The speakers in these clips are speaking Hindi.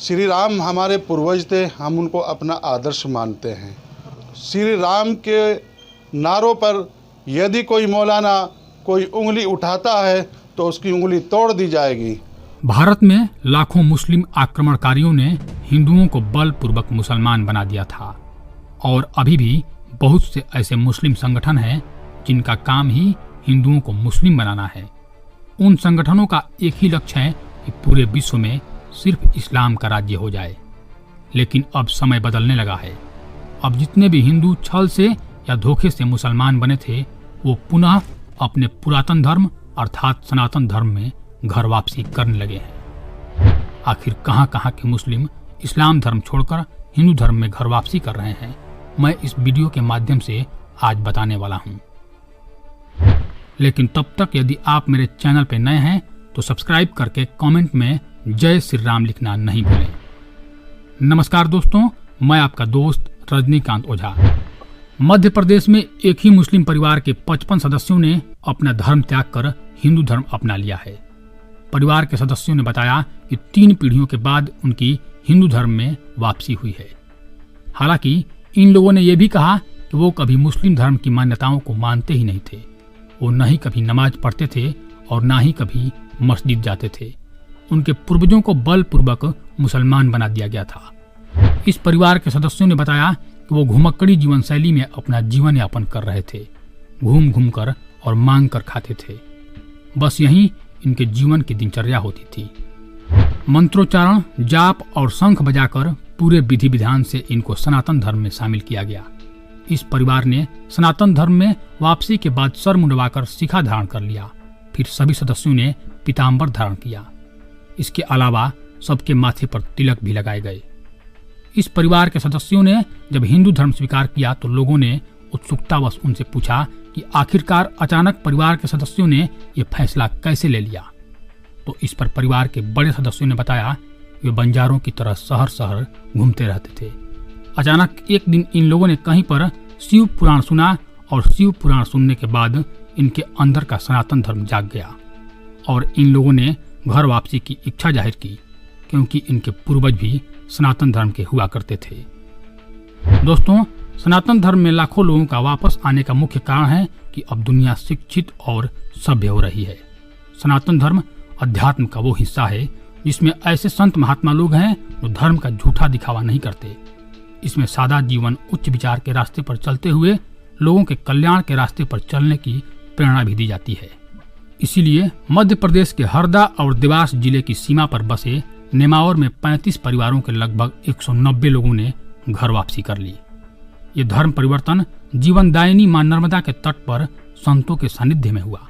श्री राम हमारे पूर्वज थे, हम उनको अपना आदर्श मानते हैं। श्री राम के नारों पर यदि कोई मौलाना कोई उंगली उठाता है तो उसकी उंगली तोड़ दी जाएगी। भारत में लाखों मुस्लिम आक्रमणकारियों ने हिंदुओं को बलपूर्वक मुसलमान बना दिया था और अभी भी बहुत से ऐसे मुस्लिम संगठन हैं जिनका काम ही हिंदुओं को मुस्लिम बनाना है। उन संगठनों का एक ही लक्ष्य है कि पूरे विश्व में सिर्फ इस्लाम का राज्य हो जाए। लेकिन अब समय बदलने लगा है। अब जितने भी हिंदू छल से या धोखे से मुसलमान बने थे वो पुनः अपने पुरातन धर्म अर्थात सनातन धर्म में घर वापसी करने लगे हैं। आखिर कहां के मुस्लिम इस्लाम धर्म छोड़कर हिंदू धर्म में घर वापसी कर रहे हैं, मैं इस वीडियो के माध्यम से आज बताने वाला हूं। लेकिन तब तक यदि आप मेरे चैनल पर नए हैं तो सब्सक्राइब करके कमेंट में जय श्री राम लिखना नहीं भूलें। नमस्कार दोस्तों, मैं आपका दोस्त रजनीकांत ओझा। मध्य प्रदेश में एक ही मुस्लिम परिवार के 55 सदस्यों ने अपना धर्म त्याग कर हिंदू धर्म अपना लिया है। परिवार के सदस्यों ने बताया कि 3 पीढ़ियों के बाद उनकी हिंदू धर्म में वापसी हुई है। हालांकि इन लोगों ने यह भी कहा कि वो कभी मुस्लिम धर्म की मान्यताओं को मानते ही नहीं थे। वो न ही कभी नमाज पढ़ते थे और न ही कभी मस्जिद जाते थे। उनके पूर्वजों को बलपूर्वक मुसलमान बना दिया गया था। इस परिवार के सदस्यों ने बताया कि वो घुमक्कड़ी जीवन शैली में अपना जीवन यापन कर रहे थे। घूम घूम कर और मांग कर खाते थे। बस यही इनके जीवन की दिनचर्या होती थी। मंत्रोच्चारण, जाप और शंख बजाकर पूरे विधि विधान से इनको सनातन धर्म में शामिल किया गया। इस परिवार ने सनातन धर्म में वापसी के बाद सर मुंडवाकर शिखा धारण कर लिया। फिर सभी सदस्यों ने पीताम्बर धारण किया। इसके अलावा सबके माथे पर तिलक भी लगाए गए। इस परिवार के सदस्यों ने जब हिंदू धर्म स्वीकार किया तो लोगों ने उत्सुकतावश उनसे पूछा कि आखिरकार अचानक परिवार के सदस्यों ने यह फैसला कैसे ले लिया। तो इस पर परिवार के बड़े सदस्यों ने बताया कि वे बंजारों की तरह शहर शहर घूमते रहते थे। अचानक एक दिन इन लोगों ने कहीं पर शिव पुराण सुना और शिव पुराण सुनने के बाद इनके अंदर का सनातन धर्म जाग गया और इन लोगों ने घर वापसी की इच्छा जाहिर की, क्योंकि इनके पूर्वज भी सनातन धर्म के हुआ करते थे। दोस्तों, सनातन धर्म में लाखों लोगों का वापस आने का मुख्य कारण है कि अब दुनिया शिक्षित और सभ्य हो रही है। सनातन धर्म अध्यात्म का वो हिस्सा है जिसमें ऐसे संत महात्मा लोग हैं जो धर्म का झूठा दिखावा नहीं करते। इसमें सादा जीवन, उच्च विचार के रास्ते पर चलते हुए लोगों के कल्याण के रास्ते पर चलने की प्रेरणा भी दी जाती है। इसीलिए मध्य प्रदेश के हरदा और देवास जिले की सीमा पर बसे नेमावर में 35 परिवारों के लगभग 190 लोगों ने घर वापसी कर ली। ये धर्म परिवर्तन जीवनदायिनी मां नर्मदा के तट पर संतों के सानिध्य में हुआ।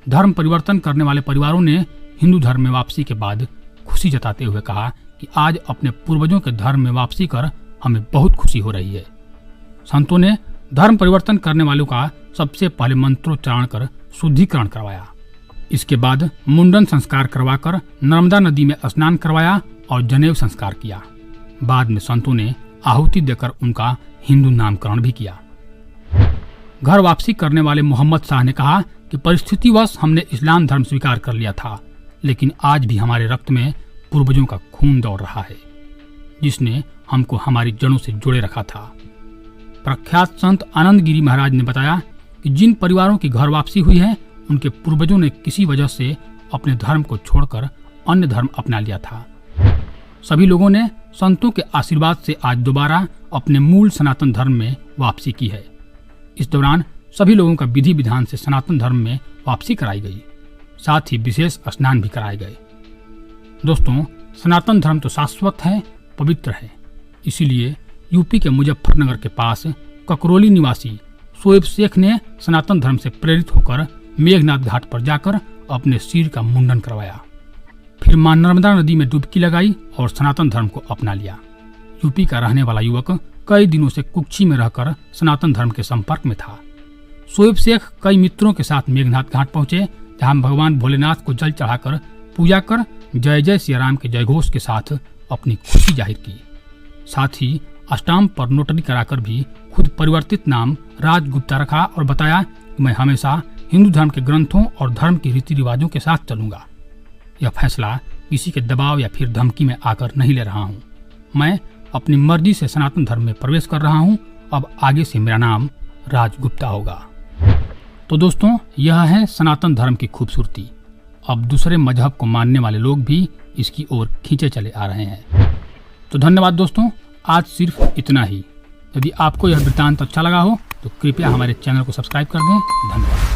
धर्म परिवर्तन करने वाले परिवारों ने हिंदू धर्म में वापसी के बाद खुशी जताते हुए कहा कि आज अपने पूर्वजों के धर्म में वापसी कर हमें बहुत खुशी हो रही है। संतों ने धर्म परिवर्तन करने वालों का सबसे पहले मंत्रोच्चारण कर शुद्धिकरण करवाया। इसके बाद मुंडन संस्कार करवाकर नर्मदा नदी में स्नान करवाया और जनेऊ संस्कार किया। बाद में संतों ने आहुति देकर उनका हिंदू नामकरण भी किया। घर वापसी करने वाले मोहम्मद शाह ने कहा कि परिस्थितिवश हमने इस्लाम धर्म स्वीकार कर लिया था, लेकिन आज भी हमारे रक्त में पूर्वजों का खून दौड़ रहा है, जिसने हमको हमारी जड़ों से जोड़े रखा था। प्रख्यात संत आनंद गिरी महाराज ने बताया कि जिन परिवारों की घर वापसी हुई है उनके पूर्वजों ने किसी वजह से अपने धर्म को छोड़कर अन्य धर्म अपना लिया था। सभी लोगों ने संतों के आशीर्वाद से आज दोबारा अपने मूल सनातन धर्म में वापसी की है। इस दौरान सभी लोगों का विधि विधान से सनातन धर्म में वापसी कराई गई, साथ ही विशेष स्नान भी कराए गए। दोस्तों, सनातन धर्म तो शाश्वत है, पवित्र है। इसीलिए यूपी के मुजफ्फरनगर के पास ककरोली निवासी शोएब शेख ने सनातन धर्म से प्रेरित होकर मेघनाथ घाट पर जाकर अपने सिर का मुंडन करवाया। फिर मां नर्मदा नदी में डुबकी लगाई और सनातन धर्म को अपना लिया। यूपी का रहने वाला युवक कई दिनों से कुक्षी में रहकर सनातन धर्म के संपर्क में था। शोएब शेख कई मित्रों के साथ मेघनाथ घाट पहुंचे, जहां भगवान भोलेनाथ को जल चढ़ाकर पूजा कर जय जय श्री राम के जयघोष के साथ अपनी खुशी जाहिर की। साथ ही स्टाम्प पर नोटरी कराकर भी खुद परिवर्तित नाम राजगुप्ता रखा और बताया कि मैं हमेशा हिंदू धर्म के ग्रंथों और धर्म के रीति रिवाजों के साथ चलूंगा। यह फैसला किसी के दबाव या फिर धमकी में आकर नहीं ले रहा हूँ। मैं अपनी मर्जी से सनातन धर्म में प्रवेश कर रहा हूँ। अब आगे से मेरा नाम राजगुप्ता होगा। तो दोस्तों, यह है सनातन धर्म की खूबसूरती। अब दूसरे मजहब को मानने वाले लोग भी इसकी ओर खींचे चले आ रहे हैं। तो धन्यवाद दोस्तों, आज सिर्फ इतना ही। यदि आपको यह वृत्तांत अच्छा लगा हो तो कृपया हमारे चैनल को सब्सक्राइब कर दें। धन्यवाद।